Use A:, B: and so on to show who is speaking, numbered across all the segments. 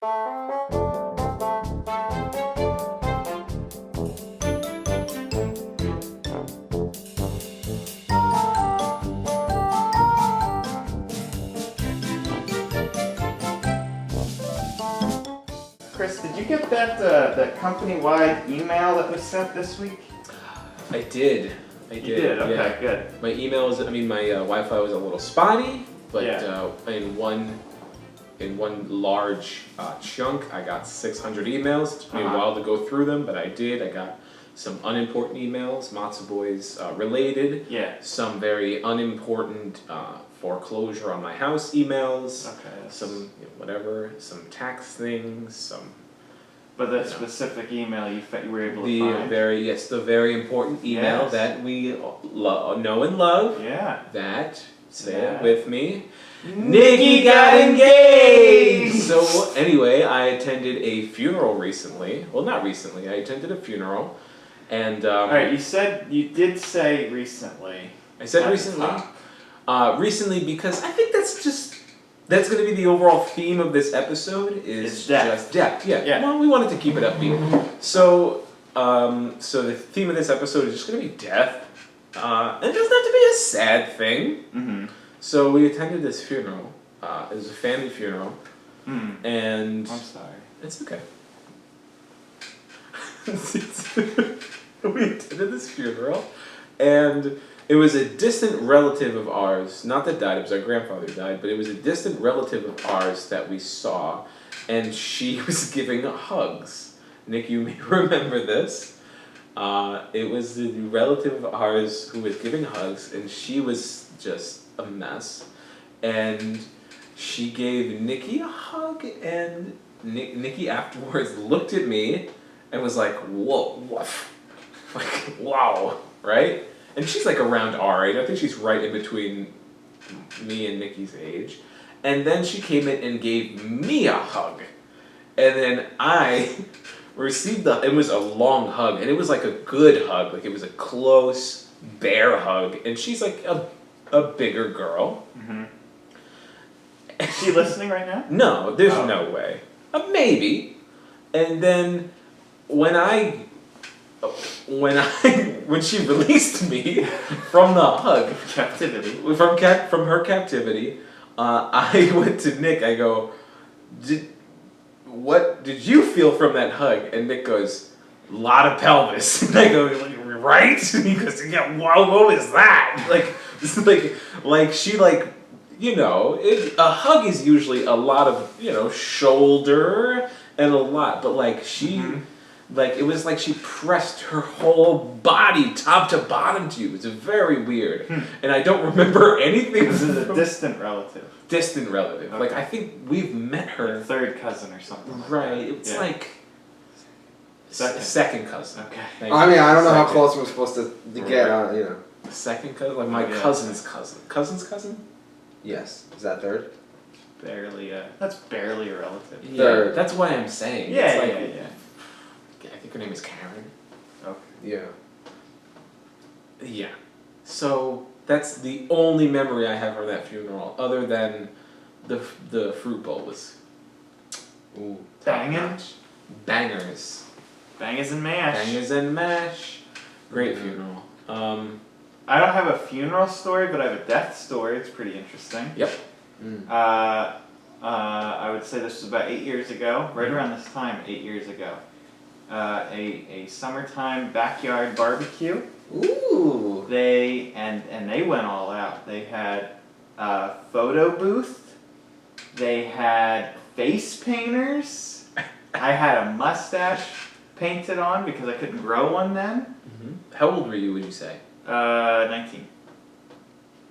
A: Chris, did you get that company-wide email that was sent this week?
B: I did.
A: You did? Okay,
B: yeah.
A: good.
B: My emails, my Wi-Fi was a little spotty, but
A: Yeah.
B: in one large chunk, I got 600 emails. It took me a while to go through them, but I did. I got some unimportant emails, Matzo Boys related.
A: Yeah.
B: Some very unimportant foreclosure on my house emails.
A: Okay.
B: Some whatever, some tax things, some.
A: But that specific email you were able to
B: The
A: find?
B: the very important email
A: Yes.
B: that we know and love.
A: Yeah.
B: That, say
A: Yeah.
B: it with me, Nikki got engaged! So anyway, I attended a funeral recently. Well, not recently, I attended a funeral. And
A: Alright, you did say recently.
B: I said
A: at the
B: recently.
A: top.
B: Recently because I think that's going to be the overall theme of this episode is
A: death.
B: just death. Yeah.
A: Yeah.
B: Well, we wanted to keep it upbeat. So, so the theme of this episode is just going to be death. It doesn't have to be a sad thing.
A: Mm-hmm.
B: So we attended this funeral. It was a family funeral.
A: Mm.
B: And
A: I'm sorry.
B: it's okay. We attended this funeral, and it was a distant relative of ours, not that died, it was our grandfather who died, but it was a distant relative of ours that we saw, and she was giving hugs. Nick, you may remember this. It was the relative of ours who was giving hugs, and she was just a mess. And she gave Nikki a hug, and Nikki afterwards looked at me and was like, whoa, what? Like, wow, right? And she's like around our age. I think she's right in between me and Nikki's age. And then she came in and gave me a hug. And then I received it was a long hug, and it was like a good hug. Like it was a close bear hug. And she's like a bigger girl.
A: Mm-hmm. Is she listening right now?
B: No, there's no way. Maybe. And then when she released me from the hug,
A: Captivity.
B: from her captivity, I went to Nick. I go, what did you feel from that hug? And Nick goes, lot of pelvis. And I go, right? And he goes, yeah. Wow, what was that? Like she a hug is usually a lot of shoulder and a lot, but like she. Mm-hmm. Like, it was like she pressed her whole body, top to bottom to you. It was very weird. And I don't remember anything.
A: This is a distant relative.
B: Distant relative.
A: Okay.
B: Like, I think we've met her.
A: Like third cousin or something.
B: Right. It's like... Second cousin.
A: Okay.
C: I mean, I don't know how close we're supposed to get on,
B: Second cousin? Like, my cousin's cousin. Cousin's cousin?
C: Yes. Is that third?
A: That's barely a relative.
B: Yeah,
C: Third.
B: that's what I'm saying.
A: Yeah,
B: it's like,
A: yeah.
B: I think her name is Karen.
A: Okay.
C: Yeah.
B: Yeah. So that's the only memory I have from that funeral, other than the fruit bowl was
A: Banging?
B: Bangers.
A: Bangers and mash.
B: Bangers and mash. Great funeral.
A: I don't have a funeral story, but I have a death story. It's pretty interesting.
B: Yep.
A: I would say this was about 8 years ago, right around this time, 8 years ago. A summertime backyard barbecue.
C: Ooh.
A: They went all out. They had a photo booth. They had face painters. I had a mustache painted on because I couldn't grow one then.
B: Mm-hmm. How old were you, would you say?
A: 19.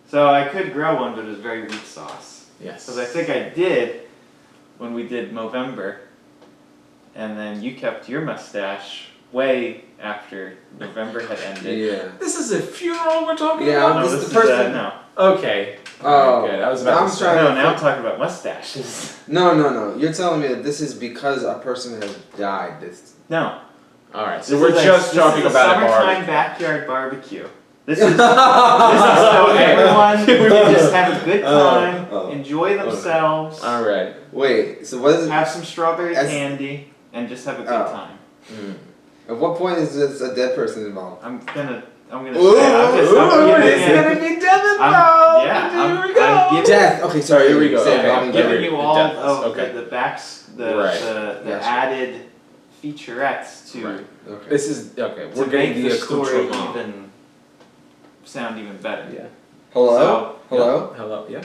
A: So I could grow one, but it was very weak sauce.
B: Yes.
A: Because I think I did when we did Movember. And then you kept your mustache way after November had ended.
C: Yeah.
B: This is a funeral we're talking
C: Yeah,
B: about?
A: No,
C: this
A: this
C: is the
A: is
C: person-
A: no.
B: Okay.
C: Oh.
B: Good. I was about
C: I'm
B: to
C: trying
B: say.
A: No, now I'm talking about mustaches.
C: No. You're telling me that this is because a person has died.
A: No.
B: Alright, so
A: This
B: we're
A: is
B: just talking
A: this is
B: about
A: a
B: a
A: summertime
B: barbecue.
A: backyard barbecue. This is so everyone can just have a good time.
C: Oh.
A: enjoy themselves,
B: All right.
C: Wait, so what is it?
A: have some strawberry
C: As-
A: candy, and just have a good
C: Oh.
A: time.
C: At what point is this a dead person involved?
A: I'm gonna
C: Ooh,
A: say, I'm giving
B: it's
A: you,
B: gonna be death
A: I'm giving,
C: Death. Okay, sorry.
B: Here we go.
C: Say it,
B: Okay.
C: I'm
A: I'm
C: giving
A: giving
C: you.
A: you all
B: Death,
A: of
B: okay.
A: the backs, the
C: Gotcha.
A: added featurettes to
B: Right.
C: Okay.
B: This is okay.
A: to
B: We're getting
A: make
B: the
A: the story
B: accoutrement.
A: even sound even better.
B: Yeah.
C: Hello.
A: So-
C: Hello.
B: Hello. Yeah.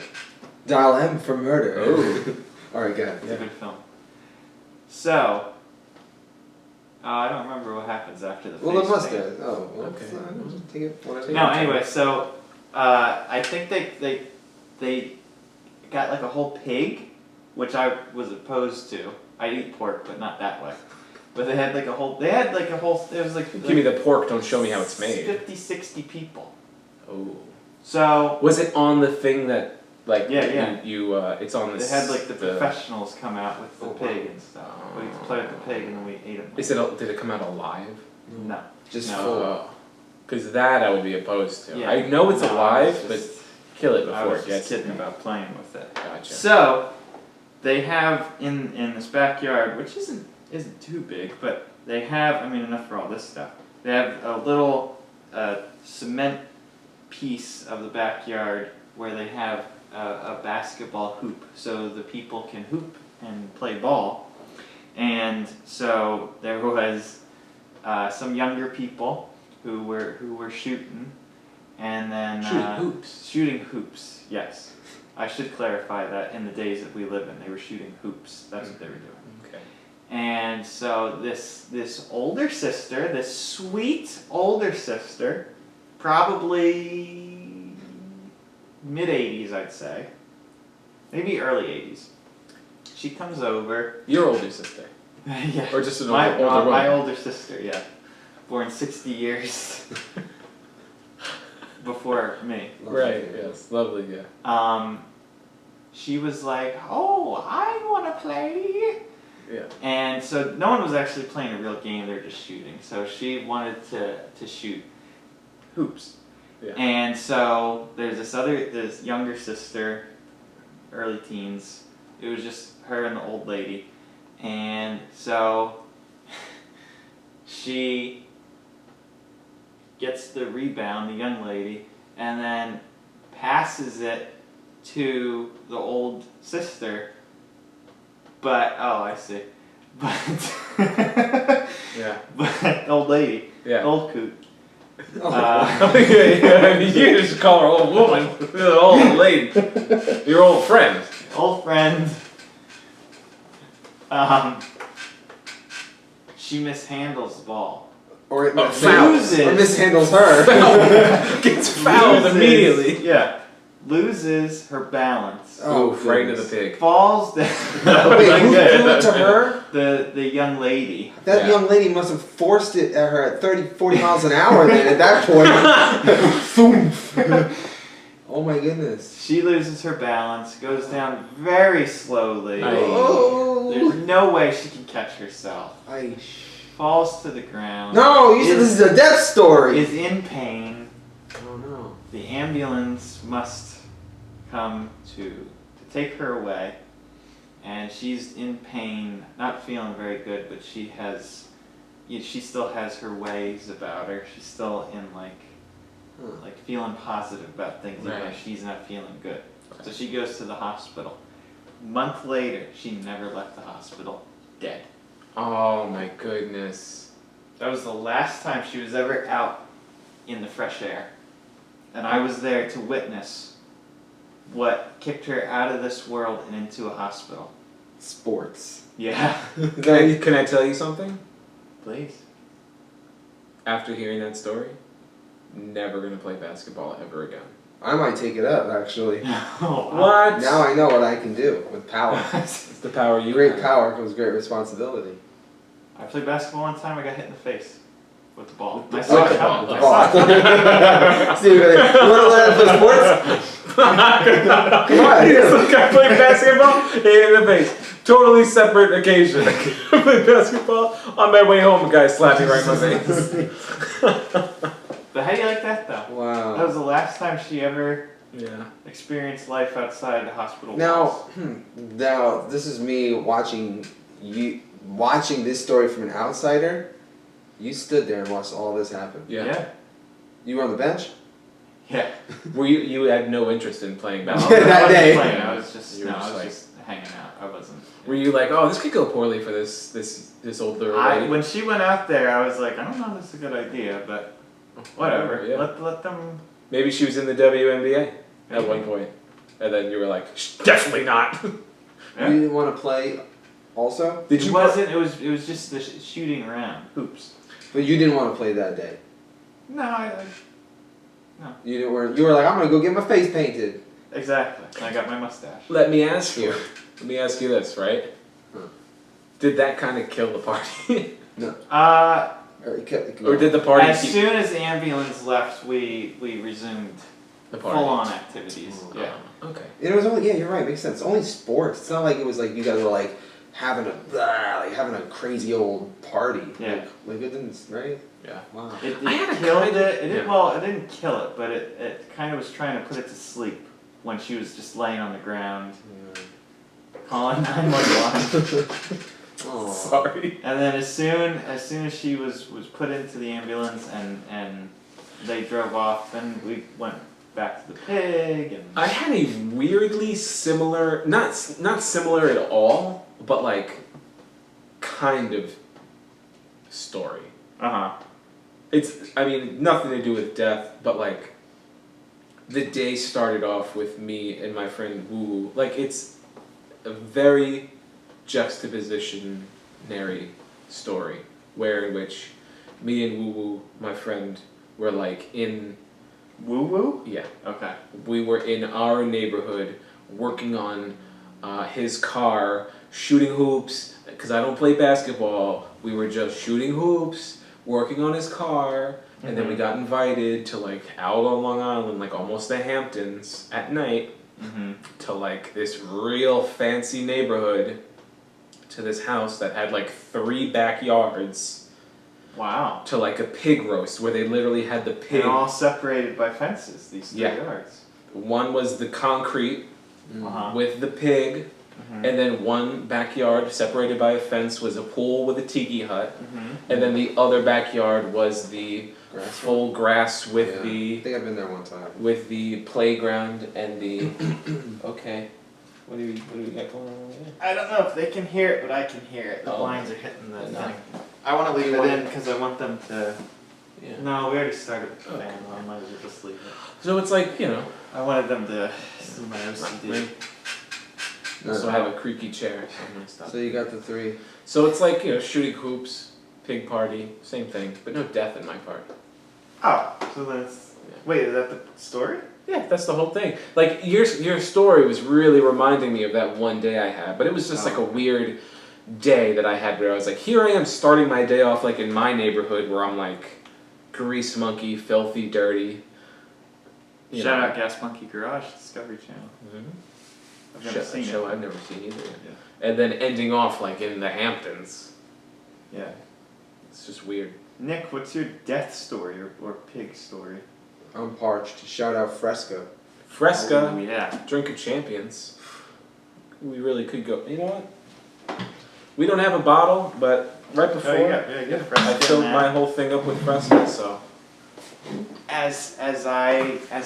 C: Dial M for murder.
B: Oh.
C: All right, go ahead.
A: It's a good film. So, I don't remember what happens after the
C: Well, the
A: face
C: mustache.
A: paint.
C: Oh, well,
B: Okay.
C: Take it. Whatever.
A: No, anyway, so I think they got like a whole pig, which I was opposed to. I eat pork, but not that way. But they had like a whole. It was like.
B: Give me the pork. Don't show me how it's made.
A: 50, 60 people.
B: Oh.
A: So
B: Was it on the thing that like?
A: Yeah.
B: You it's on
A: they
B: this.
A: had like the professionals come out with the
B: Oh,
A: pig and stuff. We played with the pig and then we ate him.
B: Did it come out alive?
A: No.
C: Just
A: No.
C: full.
B: Because that I would be opposed to.
A: Yeah.
B: I know it's
A: No, I
B: alive,
A: was
B: but
A: just-
B: kill it
A: I
B: before
A: was
B: it gets
A: just kidding
B: to me.
A: about playing with it.
B: Gotcha.
A: So they have in this backyard, which isn't too big, but they have, I mean, enough for all this stuff. They have a little cement piece of the backyard where they have a basketball hoop, so the people can hoop and play ball. And so there was some younger people who were shooting, and then shooting hoops. Yes, I should clarify that in the days that we live in, they were shooting hoops. That's what they were doing.
B: Okay.
A: And so this older sister, this sweet older sister, probably mid-80s, I'd say, maybe early 80s. She comes over.
B: Your older sister,
A: Yeah.
B: or just an
A: My
B: older woman.
A: my older sister, yeah, born 60 years before me.
B: Right. Yes. Lovely. Yeah.
A: She was like, "Oh, I want to play."
B: Yeah.
A: And so no one was actually playing a real game; they were just shooting. So she wanted to shoot hoops.
B: Yeah.
A: And so there's this younger sister, early teens. It was just her and the old lady, and so she gets the rebound, the young lady, and then passes it to the old sister. But I see. But
B: Yeah.
A: but old lady,
B: Yeah.
A: old coot.
B: Yeah. I mean, you just call her old woman, old lady, your old friend.
A: Old friend. She mishandles the ball.
C: Or it
A: Loses.
C: or mishandles her.
B: Gets fouled
A: Loses-
B: immediately.
A: Yeah. Loses her balance.
C: Oh,
B: right into
C: goodness.
B: the pig.
A: Falls down.
C: Wait, who threw it to her?
A: The young lady.
C: That
B: Yeah.
C: young lady must have forced it at her at 30, 40 miles an hour then at that point. Boom. Oh my goodness.
A: She loses her balance, goes down very slowly.
B: Aye.
C: Oh.
A: There's no way she can catch herself. Falls to the ground.
C: No, you said this is a death story.
A: Is in pain.
C: Oh no.
A: The ambulance must come to take her away, and she's in pain, not feeling very good, but she still has her ways about her. She's still in like feeling positive about things, even though
B: Right.
A: she's not feeling good. So she goes to the hospital. A month later, she never left the hospital, dead.
B: Oh my goodness.
A: That was the last time she was ever out in the fresh air. And I was there to witness what kicked her out of this world and into a hospital.
C: Sports.
A: Yeah.
B: Can I tell you something?
A: Please.
B: After hearing that story, never gonna play basketball ever again.
C: I might take it up actually.
A: Oh, wow.
B: What?
C: Now I know what I can do with power.
B: It's the power you
C: Great
B: have.
C: power comes great responsibility.
A: I played basketball one time, I got hit in the face with the ball. I
C: With
A: saw
C: the
A: it
C: ball.
A: coming.
C: The
A: I saw it
C: ball. See, you want to learn how to play sports? Come on.
B: This guy played basketball, hit in the face. Totally separate occasion. I played basketball. On my way home, a guy slapped me right in my face.
A: But how do you like that though? That
C: Wow.
A: was the last time she ever
B: Yeah.
A: experience life outside the hospital
C: Now,
A: walls.
C: now this is me watching this story from an outsider. You stood there and watched all this happen.
B: Yeah.
C: You were on the bench.
A: Yeah.
B: Were you had no interest in playing
A: No,
B: basketball?
C: That
A: I wasn't
C: day.
A: playing. I was just
B: You were
A: no,
B: just
A: I was
B: like-
A: just hanging out. I wasn't.
B: Were you like, oh, this could go poorly for this older lady?
A: When she went out there, I was like, I don't know if this is a good idea, but whatever.
B: Yeah.
A: Let them.
B: Maybe she was in the WNBA at one point, and then you were like, definitely not.
A: Yeah.
C: You didn't want to play, also,
B: Did
A: It
B: you?
A: wasn't. It was just the shooting around hoops.
C: but you didn't want to play that day.
A: No, I
C: You were like, I'm gonna go get my face painted.
A: exactly. I got my mustache.
B: Let me ask you. Let me ask you this, right?
C: Huh.
B: Did that kind of kill the party,
C: Or
B: or did the party
A: As
B: keep
A: soon as the ambulance left, we resumed
B: the
A: full
B: party?
A: on activities.
C: Oh,
A: Yeah.
B: Okay.
C: It was only you're right, makes sense. Only sports. It's not like it was like you guys were like having a crazy old party.
A: Yeah.
C: Like it didn't, right?
B: Yeah.
C: Wow.
A: It
B: I had a
A: killed
B: kind
A: it.
B: of-
A: It didn't.
B: yeah.
A: Well, it didn't kill it, but it kind of was trying to put it to sleep when she was just laying on the ground, calling 911.
C: Oh.
B: Sorry.
A: And then as soon as she was put into the ambulance and they drove off, then we went back to the pig and.
B: I had a weirdly similar, not similar at all, but like kind of story.
A: Uh-huh.
B: I mean, nothing to do with death, but like the day started off with me and my friend Woo Woo. Like it's a very juxtapositionary story, where in which me and Woo Woo, my friend, were like in
A: Woo woo?
B: yeah.
A: Okay.
B: We were in our neighborhood working on his car, shooting hoops, because I don't play basketball. We were just shooting hoops, working on his car, and then we got invited to like out on Long Island, like almost the Hamptons at night,
A: Mm-hmm.
B: to like this real fancy neighborhood, to this house that had like 3 backyards,
A: Wow.
B: to like a pig roast where they literally had the pig.
A: And all separated by fences, these 3
B: Yeah.
A: yards.
B: One was the concrete
A: Uh-huh.
B: with the pig.
A: Mhm.
B: And then one backyard separated by a fence was a pool with a tiki hut.
A: Mhm.
B: And then the other backyard was the
C: Grass
B: full grass with
C: Yeah. I
B: the
C: think I've been there one time.
B: playground and the okay. What do we got going on over there?
A: I don't know if they can hear it, but I can hear it. The
B: Oh.
A: blinds are hitting the
B: No.
A: thing. I want to leave
C: You
A: it
C: want-
A: in because I want them to.
B: Yeah.
A: No, we already started with the
B: Okay.
A: fan. I might as well just leave it.
B: So it's like, you know,
A: I wanted them to see my OCD.
B: so I have a creaky chair, so I'm gonna stop.
C: So you got the 3.
B: So it's like, you know, shooting hoops, pig party, same thing, but no death in my party.
A: Oh, so that's.
B: Yeah.
A: Wait, is that the story?
B: Yeah, that's the whole thing. Like your story was really reminding me of that one day I had, but it was just like a weird day that I had where I was like, here I am starting my day off like in my neighborhood where I'm like grease monkey, filthy, dirty. You
A: Shout
B: know.
A: out Gas Monkey Garage, Discovery Channel.
B: Mhm.
A: I've never seen
B: show
A: it.
B: I've never seen either. And then ending off like in the Hamptons.
A: Yeah.
B: It's just weird.
A: Nick, what's your death story or pig story?
C: I'm parched. Shout out Fresca.
B: Fresca,
A: Oh, yeah.
B: drink of champions. We really could go. You know what? We don't have a bottle, but right before
A: Oh, you got Fresca
B: I
A: in
B: filled
A: there.
B: my whole thing up with Fresca, so.
A: As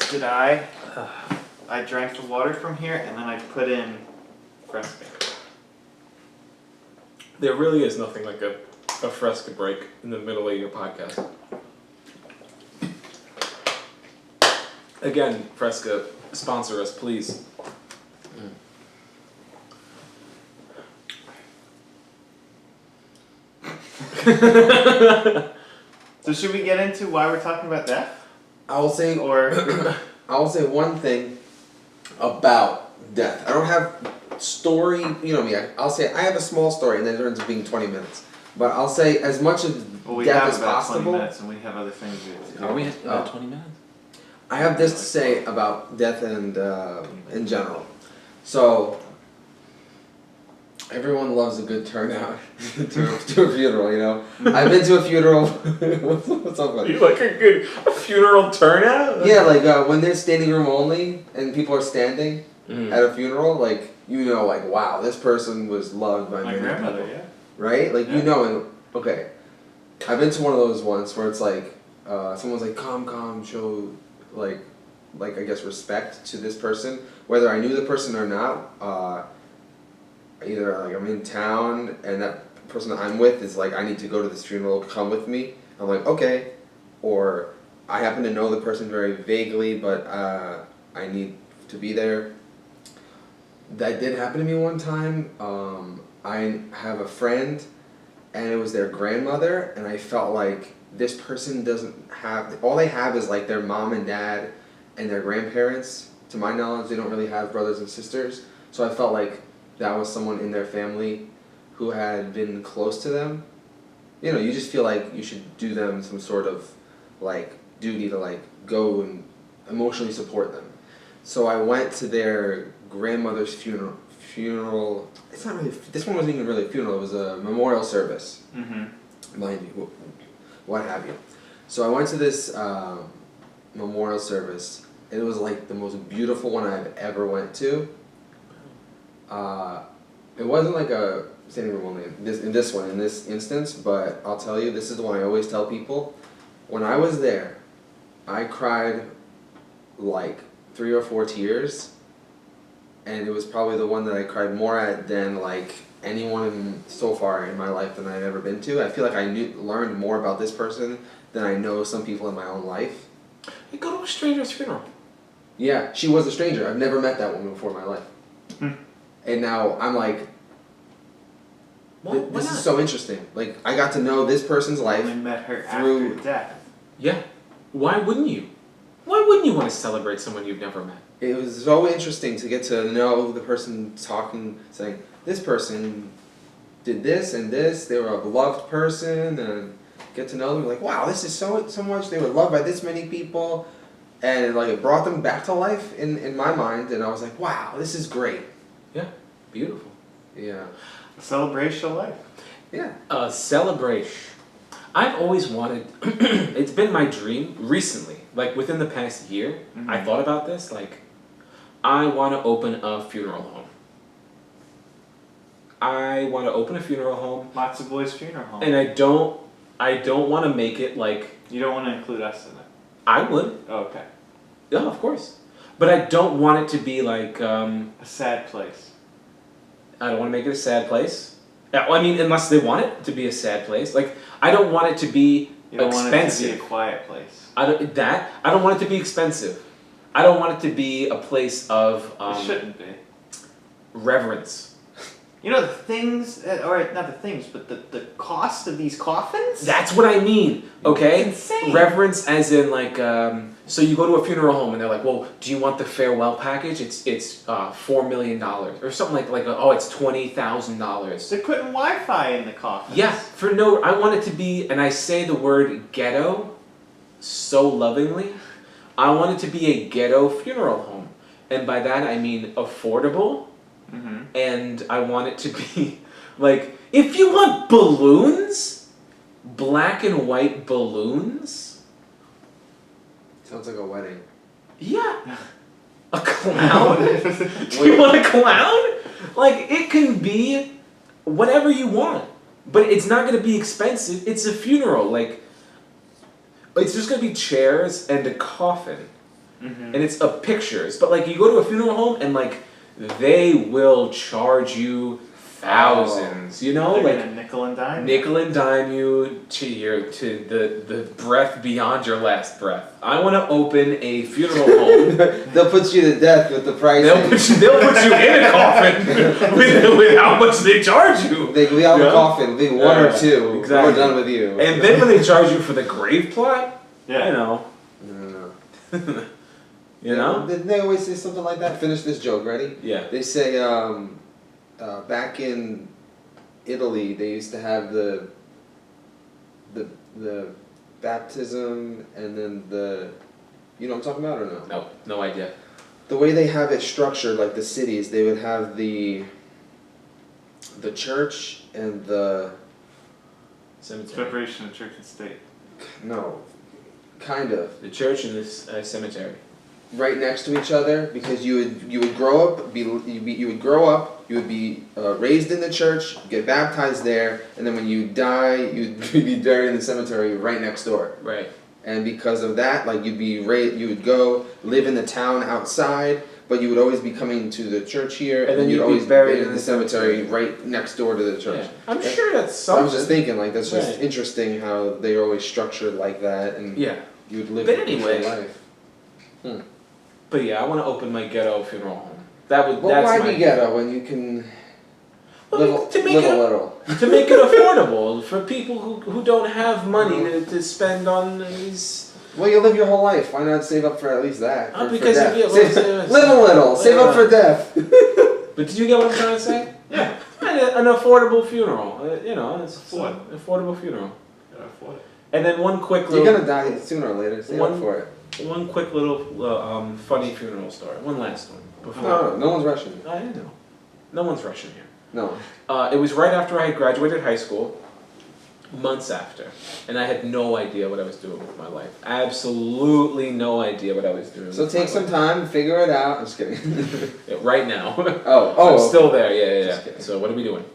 A: did I. I drank the water from here and then I put in Fresca.
B: There really is nothing like a Fresca break in the middle of your podcast. Again, Fresca, sponsor us, please.
A: So should we get into why we're talking about death?
C: I will say
A: Or
C: I will say one thing about death. I don't have story, you know me, I'll say I have a small story and then it ends up being 20 minutes. But I'll say as much of
A: well, we
C: death
A: have
C: as
A: about 20
C: possible.
A: minutes and we have other things we have to do.
B: Are we at
C: Oh.
B: 20 minutes?
C: I have this to say about death and in general. So Everyone loves a good turnout to a funeral, you know. I've been to a funeral. What's up with
B: You like a funeral turnout?
C: Yeah, like when there's standing room only and people are standing at a funeral, like you know, like wow, this person was loved by
A: My
C: many
A: grandmother,
C: people,
A: yeah.
C: right? Like you
A: Yeah.
C: know, and okay, I've been to one of those once where it's like someone's like, "Come, show like I guess respect to this person," whether I knew the person or not. Either like I'm in town and that person that I'm with is like, I need to go to this funeral, come with me. I'm like, okay. Or I happen to know the person very vaguely, but I need to be there. That did happen to me one time. I have a friend and it was their grandmother, and I felt like this person doesn't have, all they have is like their mom and dad and their grandparents. To my knowledge, they don't really have brothers and sisters. So I felt like that was someone in their family who had been close to them. You know, you just feel like you should do them some sort of like duty to like go and emotionally support them. So I went to their grandmother's funeral. It's not really, this one wasn't even really a funeral, it was a memorial service.
A: Mm-hmm.
C: Mind you, what have you. So I went to this memorial service. It was like the most beautiful one I've ever went to. It wasn't like a standing room only in this instance, but I'll tell you, this is the one I always tell people. When I was there, I cried like 3 or 4 tears, and it was probably the one that I cried more at than like anyone so far in my life than I've ever been to. I feel like I learned more about this person than I know some people in my own life.
B: You go to a stranger's funeral.
C: Yeah, she was a stranger. I've never met that woman before in my life. And now I'm like, this is so interesting. Like, I got to know this person's life.
A: I only met her
C: through
A: after death.
B: Yeah. Why wouldn't you? Why wouldn't you want to celebrate someone you've never met?
C: It was so interesting to get to know the person talking, saying, this person did this and this, they were a beloved person, and get to know them, like, wow, this is so much, they were loved by this many people, and like it brought them back to life in my mind, and I was like, wow, this is great.
B: Yeah. Beautiful.
C: Yeah.
A: A celebration of life.
C: Yeah.
B: A celebration. I've always wanted, it's been my dream recently, like within the past year, I thought about this, like, I want to open a funeral home. I want to open a funeral home.
A: Matzo Boys funeral home.
B: And I don't want to make it like...
A: You don't want to include us in it?
B: I would.
A: Oh, okay.
B: Yeah, of course. But I don't want it to be like...
A: A sad place.
B: I don't want to make it a sad place. Yeah, well, I mean, unless they want it to be a sad place. Like, I don't want it to be
A: You don't
B: expensive.
A: want it to be a quiet place.
B: I don't want it to be expensive. I don't want it to be a place of
A: It shouldn't be.
B: reverence.
A: You know the things, or not the things, but the cost of these coffins?
B: That's what I mean, okay?
A: It's insane.
B: Reverence as in like, so you go to a funeral home and they're like, well, do you want the farewell package? It's $4 million or something like oh, it's $20,000.
A: They're putting Wi-Fi in the coffins.
B: Yeah, I want it to be, and I say the word ghetto so lovingly, I want it to be a ghetto funeral home. And by that I mean affordable, and I want it to be, like, if you want balloons, black and white balloons.
C: Sounds like a wedding.
B: Yeah. A clown? Do you want a clown? Like, it can be whatever you want. But it's not going to be expensive. It's a funeral. Like, it's just going to be chairs and a coffin. And it's pictures. But, like, you go to a funeral home and, like, they will charge you thousands. You know?
A: They're
B: Like,
A: gonna nickel and dime.
B: nickel and dime you to the breath beyond your last breath. I want to open a funeral home.
C: They'll put you to death with the price.
B: They'll put you in a coffin with how much they charge you.
C: They leave out the coffin, leave one or two.
B: Exactly.
C: We're done with you.
B: And then when they charge you for the grave plot,
A: Yeah.
B: you know.
C: No.
B: You know?
C: Didn't they always say something like that? Finish this joke, ready?
B: Yeah.
C: They say back in Italy, they used to have the baptism and then you know what I'm talking about or no?
B: No idea.
C: The way they have it structured, like the cities, they would have the the church and the
B: Cemetery.
A: Separation of church and state.
C: no, kind of
B: The church and this cemetery.
C: right next to each other because you would grow up you would grow up, you would be raised in the church, get baptized there, and then when you die you'd be buried in the cemetery right next door.
B: Right.
C: And because of that, like you would go live in the town outside, but you would always be coming to the church here, and then you'd always be buried in the cemetery right next door to the church.
B: Yeah. I'm sure that's
C: So
B: something.
C: I was just thinking, like that's just
B: Right.
C: interesting how they're always structured like that, and
B: Yeah.
C: you would live
B: But
C: a peaceful
B: anyway.
C: life.
B: But yeah, I want to open my ghetto funeral home. That would.
C: Well,
B: That's
C: why
B: my.
C: be ghetto when you can
B: Well, to make
C: live
B: it
C: a little?
B: to make it affordable for people who don't have money to spend on these.
C: Well, you live your whole life. Why not save up for at least that?
B: Oh,
C: for
B: because
C: death.
B: if you-
C: Save-
B: well,
C: live a little. Save up for death.
B: But did you get what I'm trying to say? Yeah. An affordable funeral. You know, it's
A: Afford.
B: affordable funeral.
A: Gotta afford it.
B: And then one quick
C: You're
B: little.
C: gonna die sooner or later. Save up for it.
B: One quick little funny funeral story. One last one. Before.
C: No one's rushing.
B: I know. No one's rushing here.
C: No.
B: It was right after I had graduated high school, months after, and I had no idea what I was doing with my life. Absolutely no idea what I was doing.
C: So
B: with
C: take
B: my
C: some
B: life.
C: time, figure it out. I'm just kidding.
B: Yeah, right now.
C: Oh,
B: I'm still there. Yeah.
C: Just kidding.
B: So what are we doing?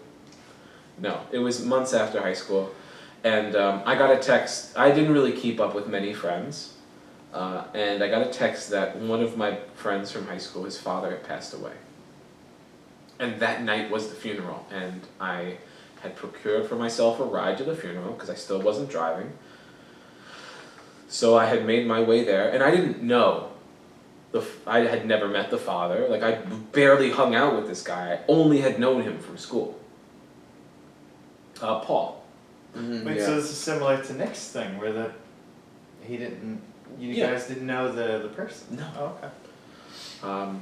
B: No, it was months after high school, and I got a text. I didn't really keep up with many friends, and I got a text that one of my friends from high school, his father had passed away. And that night was the funeral, and I had procured for myself a ride to the funeral because I still wasn't driving. So I had made my way there, and I didn't know. I had never met the father. Like, I barely hung out with this guy. I only had known him from school. Paul.
A: Wait,
C: yeah.
A: so this is similar to Nick's thing where you
B: Yeah.
A: guys didn't know the person?
B: No.
A: Oh, okay.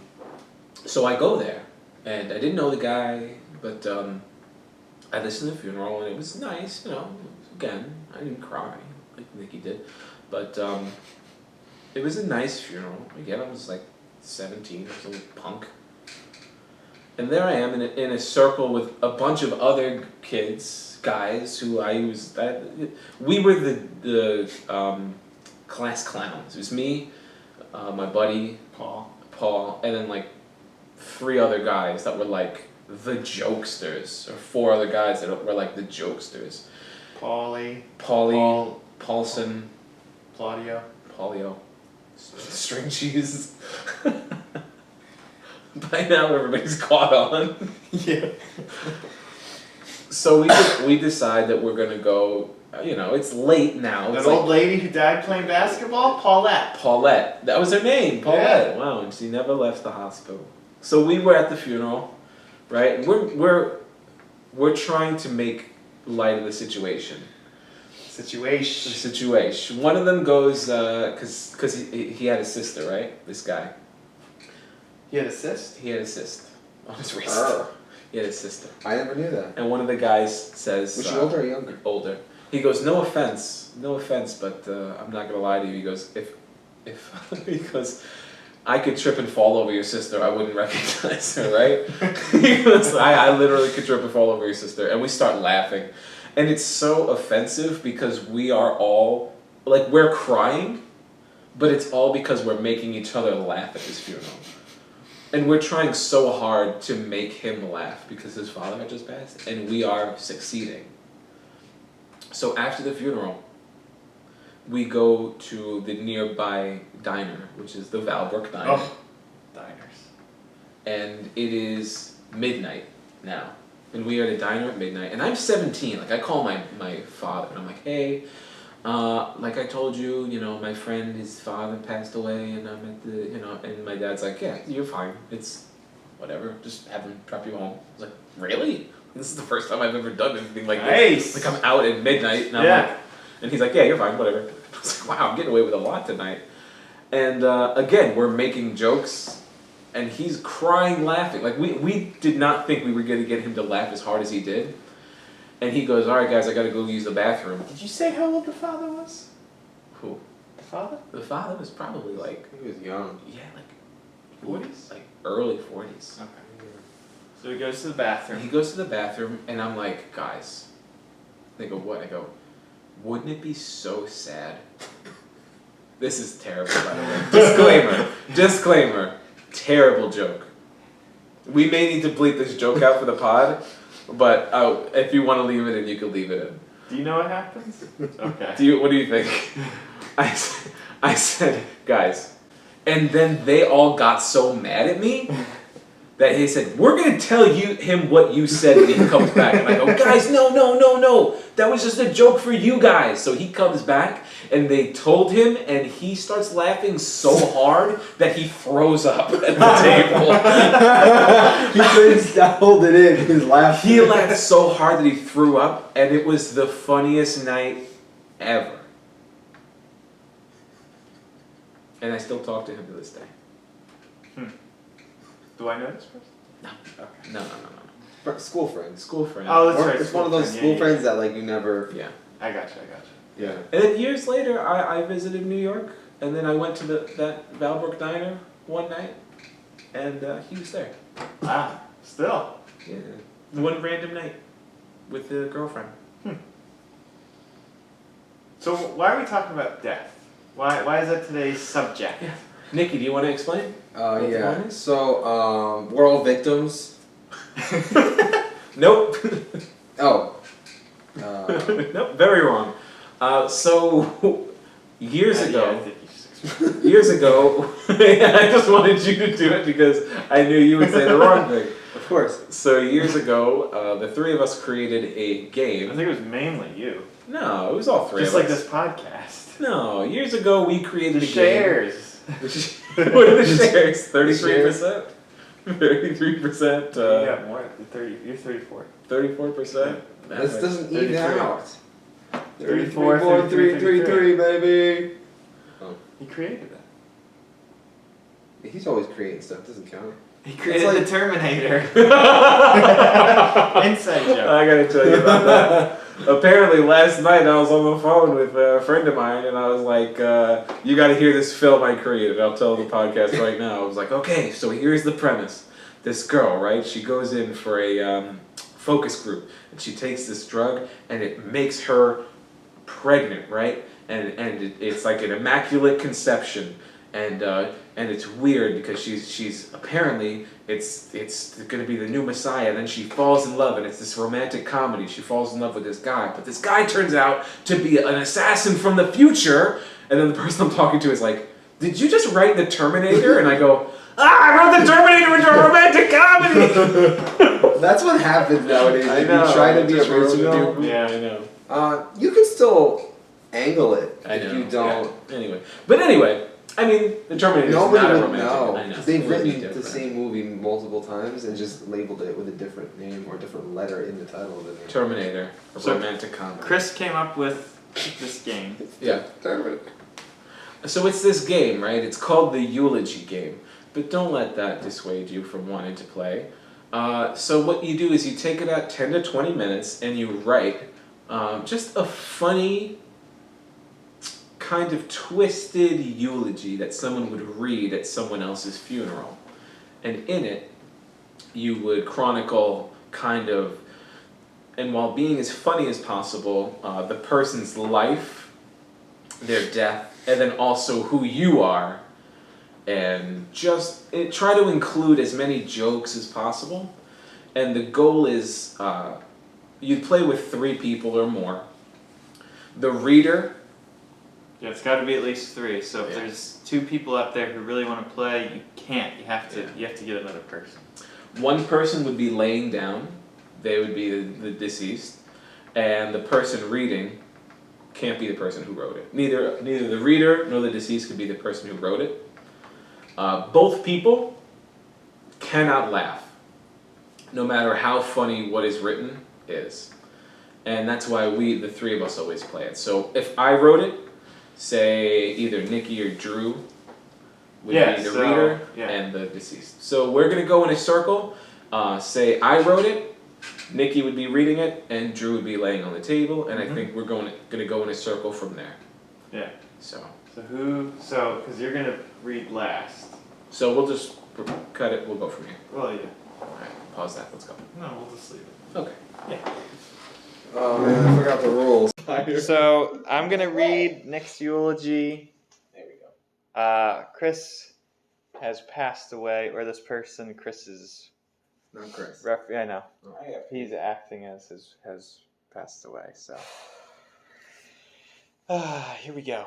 B: So I go there, and I didn't know the guy, but I listened to the funeral, and it was nice, you know. Again, I didn't cry like Nikki did, but it was a nice funeral. Again, I was like 17, I was a little punk. And there I am in a circle with a bunch of other kids, guys who we were the class clowns. It was me, my buddy Paul, and then like 3 other guys that were like the jokesters, or 4 other guys that were like the jokesters. Paulie, Paulson,
A: Claudio.
B: Paulio, string cheese. By now everybody's caught on.
A: Yeah.
B: So we decide that we're gonna go. You know, it's late now. It's
A: That old lady who died playing basketball? Paulette.
B: Paulette. That was her name, Paulette. Yeah. Wow, and she never left the hospital. So we were at the funeral, right? And we're trying to make light of the situation. Situation. One of them goes, cause he had a sister, right? This guy.
A: He had a cyst?
B: He had a cyst on his wrist.
C: Oh.
B: He had a sister.
C: I never knew that.
B: And one of the guys says,
C: Was she older or younger?
B: Older. He goes, no offense, but I'm not gonna lie to you. He goes, if he goes, I could trip and fall over your sister, I wouldn't recognize her, right? He goes, I literally could trip and fall over your sister, and we start laughing, and it's so offensive because we are all like we're crying, but it's all because we're making each other laugh at this funeral, and we're trying so hard to make him laugh because his father had just passed, and we are succeeding. So after the funeral, we go to the nearby diner, which is the Valbrook Diner.
A: Oh, diners.
B: And it is midnight now. And we are at a diner at midnight. And I'm 17. Like, I call my father, and I'm like, hey, like I told you, you know, my friend, his father passed away, and I'm at the, you know, and my dad's like, yeah, you're fine. It's whatever. Just have him drop you home. I was like, really? This is the first time I've ever done anything like
A: Nice.
B: this. Like, I'm out at midnight, and I'm like, and he's like, yeah, you're fine, whatever. I was like, wow, I'm getting away with a lot tonight. And again, we're making jokes, and he's crying, laughing. Like, we did not think we were going to get him to laugh as hard as he did. And he goes, all right, guys, I got to go use the bathroom.
A: Did you say how old the father was?
B: Who?
A: The father?
B: The father was probably like,
C: He was young.
B: yeah, like
A: 40s?
B: like early 40s.
A: Okay. So he goes to the bathroom.
B: He goes to the bathroom, and I'm like, guys. They go, what? I go, wouldn't it be so sad? This is terrible, by the way. Disclaimer. Terrible joke. We may need to bleep this joke out for the pod, but if you want to leave it in, you can leave it in.
A: Do you know what happens? Okay.
B: What do you think? I said, guys, and then they all got so mad at me that he said, we're going to tell him what you said when he comes back. And I go, guys, no. That was just a joke for you guys. So he comes back, and they told him, and he starts laughing so hard that he throws up at the table.
C: He couldn't hold it in. His laugh.
B: He laughed so hard that he threw up, and it was the funniest night ever. And I still talk to him to this day.
A: Do I know this person?
B: No.
A: Okay.
B: No.
C: School friends.
B: School friend.
A: Oh, that's
C: Or
A: right.
C: it's one of those school friends that like you never.
B: Yeah.
A: I gotcha.
C: Yeah.
B: And then years later, I visited New York, and then I went to that Valbrook Diner one night, and he was there.
A: Ah, still.
B: Yeah. One random night with a girlfriend.
A: So why are we talking about death? Why is that today's subject?
B: Yeah. Nikki, do you want to explain?
C: Yeah. So we're all victims.
B: Nope.
C: Oh.
B: Nope. Very wrong. So years ago.
A: Yeah, I think you should explain.
B: Years ago, I just wanted you to do it because I knew you would say the wrong thing.
C: Of course.
B: So years ago, the three of us created a
A: I
B: game.
A: think it was mainly you.
B: No, it was all three
A: Just
B: of
A: like
B: us.
A: this podcast.
B: No, years ago we created
A: The
B: a
A: shares.
B: game. What are the shares? 33%? 33%?
A: You got more. You're 34.
B: 34%?
C: This doesn't
A: 33.
C: even out.
A: 34,
C: 33, baby.
A: He created that.
C: He's always creating stuff. Doesn't count.
A: He created
C: like-
A: the Terminator. Inside joke.
B: I gotta tell you about that. Apparently, last night I was on the phone with a friend of mine, and I was like, you gotta hear this film I created. I'll tell the podcast right now. I was like, okay, so here's the premise. This girl, right, she goes in for a focus group, and she takes this drug, and it makes her pregnant, right? And it's like an immaculate conception. And it's weird because she's apparently it's gonna be the new Messiah. Then she falls in love, and it's this romantic comedy. She falls in love with this guy, but this guy turns out to be an assassin from the future. And then the person I'm talking to is like, "Did you just write the Terminator?" And I go, I wrote the Terminator into a romantic comedy.
C: That's what happens nowadays.
B: I
C: If
B: know.
C: you try to be
B: Just wrote
C: original.
B: a new- Yeah, I know.
C: You can still angle it
B: I
C: if
B: know.
C: you don't.
B: Yeah. Anyway, I mean, the Terminator is
C: Nobody
B: not a
C: would
B: romantic.
C: know.
B: I know.
C: They've
B: It would be
C: written the
B: different.
C: same movie multiple times and just labeled it with a different name or a different letter in the title of the name.
B: Terminator, a
A: So,
B: romantic comedy.
A: Chris came up with this game.
B: Yeah. So it's this game, right? It's called the Eulogy game. But don't let that dissuade you from wanting to play. So what you do is you take about 10 to 20 minutes and you write just a funny, kind of twisted eulogy that someone would read at someone else's funeral. And in it, you would chronicle kind of, and while being as funny as possible, the person's life, their death, and then also who you are, and just try to include as many jokes as possible. And the goal is you play with 3 people or more. The reader.
A: Yeah, it's got to be at least 3. So if
B: Yeah.
A: there's 2 people out there who really want to play, you can't. You have to.
B: Yeah.
A: You have to get another person.
B: One person would be laying down. They would be the deceased, and the person reading can't be the person who wrote it. Neither the reader nor the deceased could be the person who wrote it. Both people cannot laugh, no matter how funny what is written is. And that's why the 3 of us always play it. So if I wrote it, say either Nikki or Drew would be the reader and the deceased. So we're going to go in a circle. Say I wrote it, Nikki would be reading it, and Drew would be laying on the table. And I think we're going to go in a circle from there.
A: Yeah.
B: So
A: because you're gonna read last.
B: we'll just cut it. We'll go from here.
A: Well, yeah.
B: All right. pause that. Let's go.
A: No, we'll just leave it.
B: Okay.
C: Oh man, I forgot the rules.
A: So I'm gonna read Nick's eulogy.
B: There we go.
A: Chris has passed away, or this person, Chris is
C: Not Chris.
A: I know.
C: Oh.
A: He's acting as has passed away. So here we go.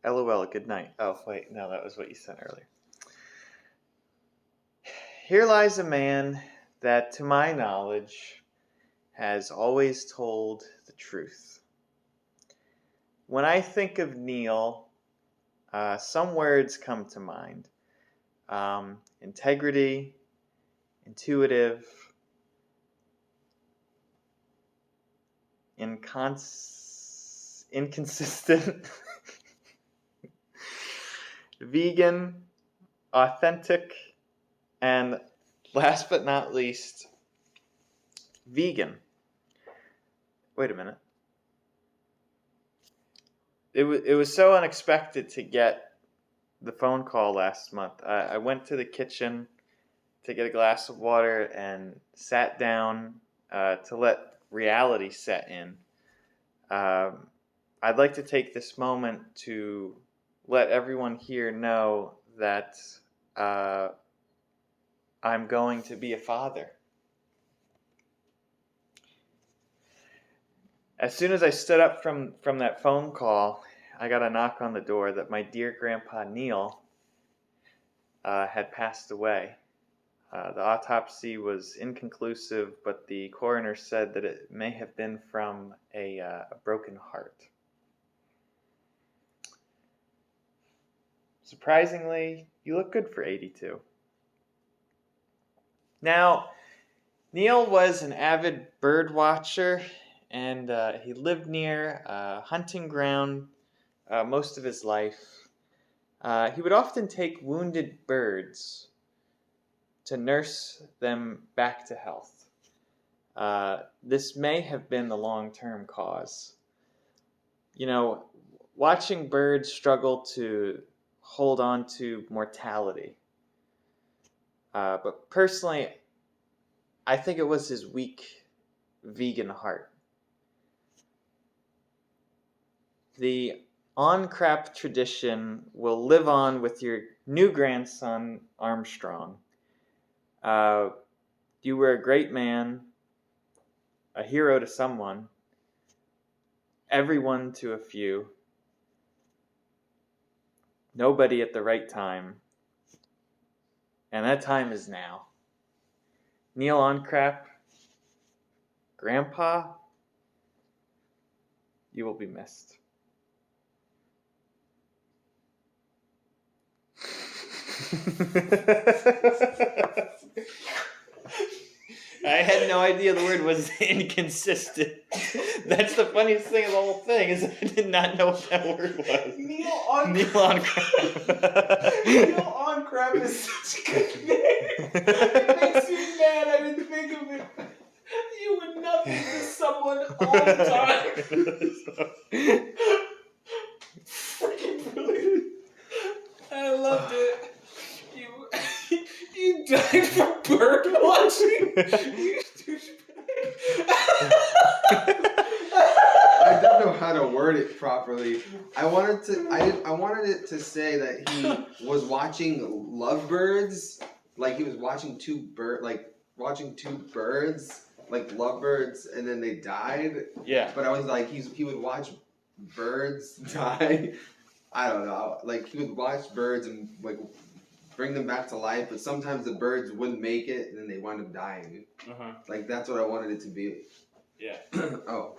A: LOL. Good night. Oh wait, no, that was what you sent earlier. Here lies a man that, to my knowledge, has always told the truth. When I think of Neil, some words come to mind. Integrity, intuitive, inconsistent, vegan, authentic, and last but not least, vegan. Wait a minute. It was so unexpected to get the phone call last month. I went to the kitchen to get a glass of water and sat down to let reality set in. I'd like to take this moment to let everyone here know that I'm going to be a father. As soon as I stood up from that phone call, I got a knock on the door that my dear Grandpa Neil had passed away. The autopsy was inconclusive, but the coroner said that it may have been from a broken heart. Surprisingly, you look good for 82. Now, Neil was an avid bird watcher, and he lived near a hunting ground most of his life. He would often take wounded birds to nurse them back to health. This may have been the long-term cause. You know, watching birds struggle to hold on to mortality. But personally, I think it was his weak vegan heart. The on-crap tradition will live on with your new grandson, Armstrong. You were a great man, a hero to someone, everyone to a few, nobody at the right time, and that time is now. Neil Oncrap, Grandpa, you will be missed. I had no idea the word was inconsistent. That's the funniest thing of the whole thing, is I did not know what that word was.
D: Neil on
A: Neil Oncrap.
D: Neil on crap is such a good name. It makes me mad I didn't think of it. You were nothing to someone all the time. Freaking brilliant. I loved it. You died from bird watching? You douchebag.
C: I don't know how to word it properly. I wanted it to say that he was watching lovebirds, like he was watching two birds, like lovebirds, and then they died.
A: Yeah.
C: But I was like, he would watch birds die. I don't know. Like he would watch birds and like bring them back to life, but sometimes the birds wouldn't make it, and then they wound up dying.
A: Uh-huh.
C: Like that's what I wanted it to be.
A: Yeah.
C: Oh.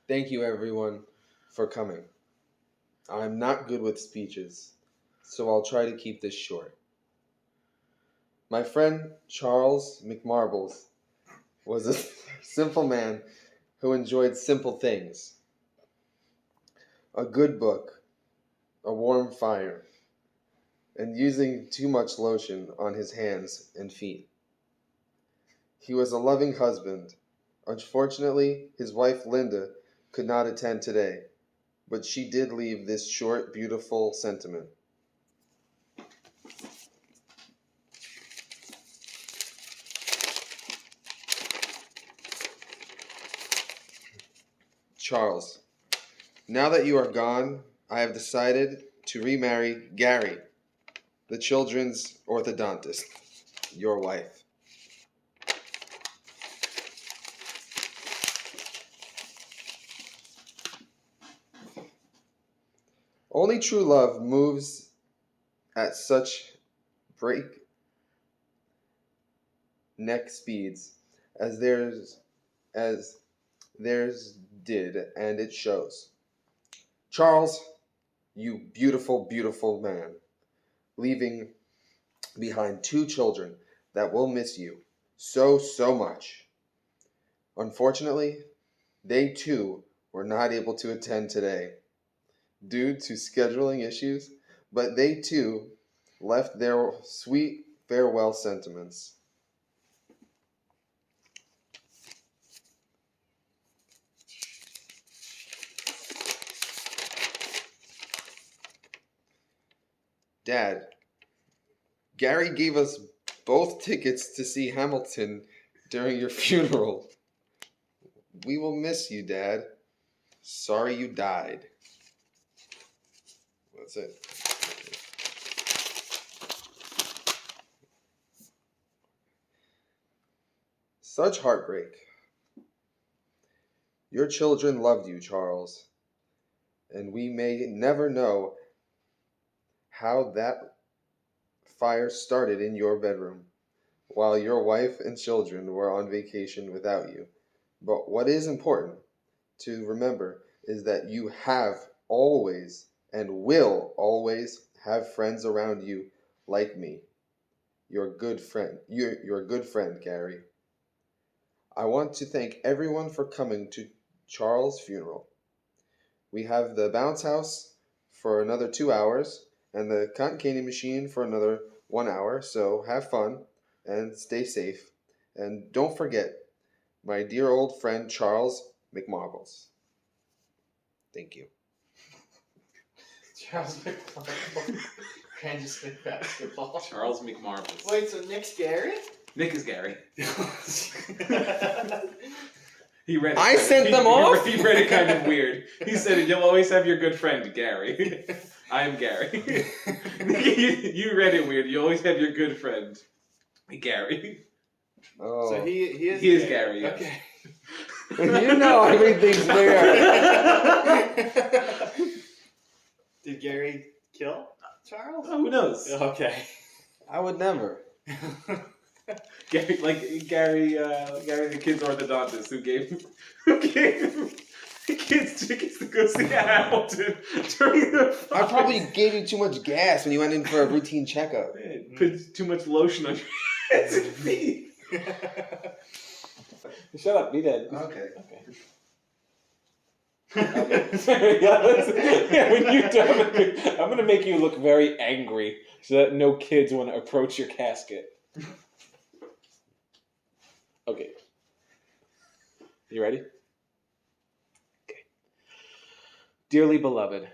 C: Thank you, everyone, for coming. I'm not good with speeches, so I'll try to keep this short. My friend Charles McMarbles was a simple man who enjoyed simple things. A good book, a warm fire, and using too much lotion on his hands and feet. He was a loving husband. Unfortunately, his wife Linda could not attend today, but she did leave this short, beautiful sentiment. Charles, now that you are gone, I have decided to remarry Gary, the children's orthodontist, your wife. Only true love moves at such breakneck speeds as theirs did, and it shows. Charles, you beautiful, beautiful man, leaving behind 2 children that will miss you so, so much. Unfortunately, they too were not able to attend today due to scheduling issues, but they too left their sweet farewell sentiments. Dad, Gary gave us both tickets to see Hamilton during your funeral. We will miss you, Dad. Sorry you died. That's it. Such heartbreak. Your children loved you, Charles, and we may never know how that fire started in your bedroom while your wife and children were on vacation without you. But what is important to remember is that you have always and will always have friends around you like me. Your good friend. You're a good friend, Gary. I want to thank everyone for coming to Charles' funeral. We have the bounce house for another 2 hours and the cotton candy machine for another 1 hour, so have fun and stay safe. And don't forget my dear old friend Charles McMarbles. Thank you.
D: Charles McMarble. Grand Smith basketball.
B: Charles McMarbles.
D: Wait, so Nick's Gary?
B: Nick is Gary. He read it.
C: I sent them off?
B: He read it kind of weird. He said, "You'll always have your good friend, Gary." I am Gary. You read it weird. You always have your good friend, Gary.
C: Oh.
D: So he is
B: He is Gary. Yes.
D: Okay.
C: You know everything's weird.
D: Did Gary kill Charles?
B: Oh, who knows?
D: Okay.
C: I would never.
B: Gary, the kid's orthodontist who gave him the kids tickets to go see Hamilton during the
C: I probably gave you too much gas when you went in for a routine checkup.
B: Put too much lotion on your hands and feet. Shut up, be dead.
C: Okay.
B: When you're done, I'm gonna make you look very angry so that no kids want to approach your casket. Okay. You ready? Okay. Dearly beloved,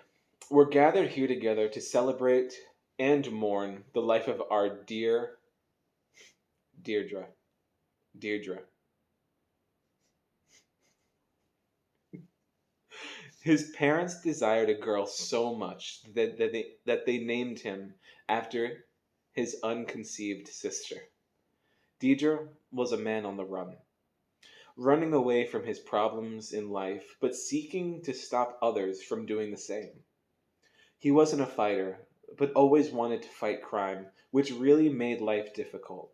B: we're gathered here together to celebrate and mourn the life of our dear Deirdre. His parents desired a girl so much that they named him after his unconceived sister. Deirdre was a man on the run, running away from his problems in life, but seeking to stop others from doing the same. He wasn't a fighter, but always wanted to fight crime, which really made life difficult.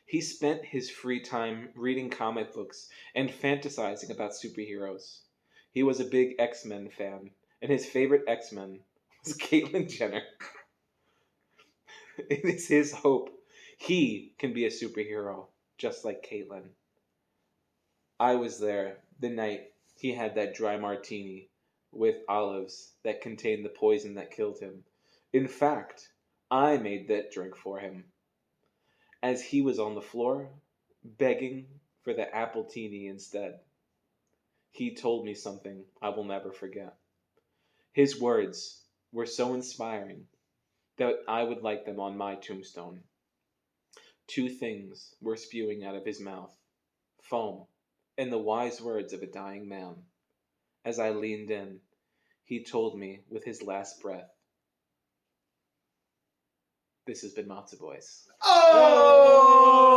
B: He spent his free time reading comic books and fantasizing about superheroes. He was a big X-Men fan, and his favorite X-Men was Caitlyn Jenner. It is his hope he can be a superhero, just like Caitlyn. I was there the night he had that dry martini with olives that contained the poison that killed him. In fact, I made that drink for him. As he was on the floor, begging for the appletini instead, he told me something I will never forget.
E: His words were so inspiring that I would like them on my tombstone. 2 things were spewing out of his mouth: foam and the wise words of a dying man. As I leaned in, he told me with his last breath, "This has been Matzo Boys."
A: Oh!